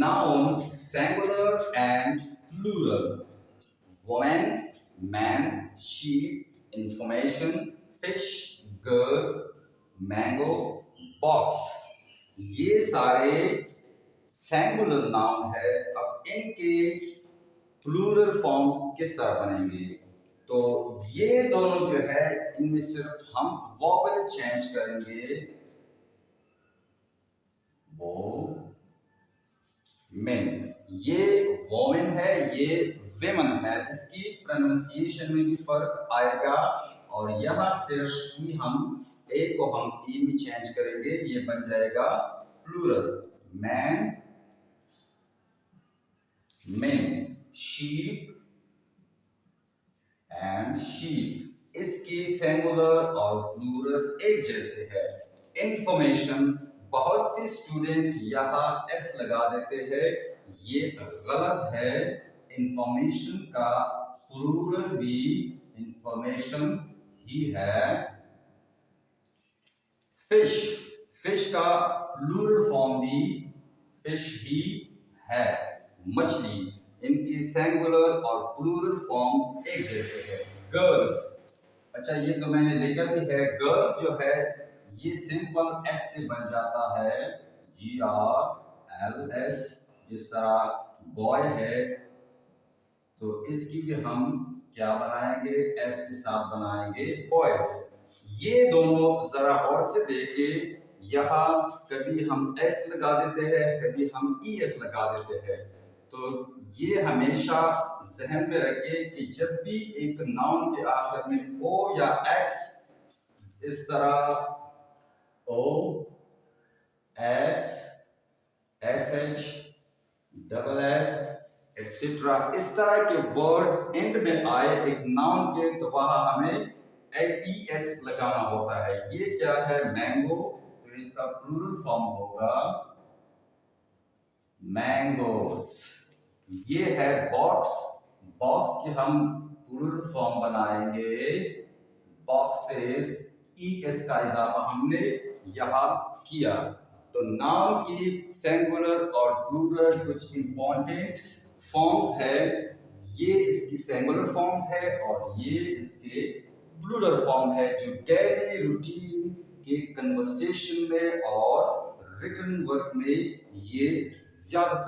noun singular and plural. Woman, man, sheep, information, fish, girls, mango, box. ये सारे singular noun है। अब इनके प्लूरल फॉर्म किस तरह बनेंगे? तो ये दोनों जो है इनमें सिर्फ हम वॉवेल चेंज करेंगे। वो मेन, ये वोमेन है, ये वेमन है। इसकी प्रोनाउंसिएशन में भी फर्क आएगा और यहाँ सिर्फ ई हम ए को हम ई में चेंज करेंगे, ये बन जाएगा plural. Man, men, sheep and sheep. इसकी सिंगुलर और प्लूरल एक जैसे है। इंफॉर्मेशन, बहुत सी स्टूडेंट यहाँ एस लगा देते हैं, ये गलत है। इंफॉर्मेशन का प्लूरल भी इंफॉर्मेशन ही है। फिश, फिश का प्लूरल फॉर्म भी फिश ही है। मछली, इनकी सिंगुलर और प्लूरल फॉर्म एक जैसे है। गर्ल्स, अच्छा ये तो मैंने लिखा भी है। गर्ल जो है ये सिंपल एस से बन जाता है, GRLS। जिस तरह बॉय है तो इसकी भी हम क्या बनाएंगे, एस के साथ बनाएंगे, बॉयज। ये दोनों जरा और से देखिए, यहाँ कभी हम एस लगा देते हैं, कभी हम ES लगा देते हैं। तो ये हमेशा जहन में रखिए कि जब भी एक नाउन के आखिर में O या X इस तरह O, X, SH, SS, etcetera इस तरह के वर्ड्स एंड में आए एक नाउन के, तो वहां हमें ES लगाना होता है। ये क्या है, मैंगो, तो इसका प्लूरल फॉर्म होगा मैंगोस। ये है बॉक्स, बॉक्स के हम प्लूरल फॉर्म बनाएंगे बॉक्सेस। ES का इजाफा हमने यहाँ किया। तो नाउन की सिंगुलर और प्लूरल कुछ इंपॉर्टेंट फॉर्म्स है। ये इसकी सिंगुलर फॉर्म्स है और ये इसके प्लूरल फॉर्म है, जो डेली रूटीन के कन्वर्सेशन में और रिटन वर्क में ये ज्यादातर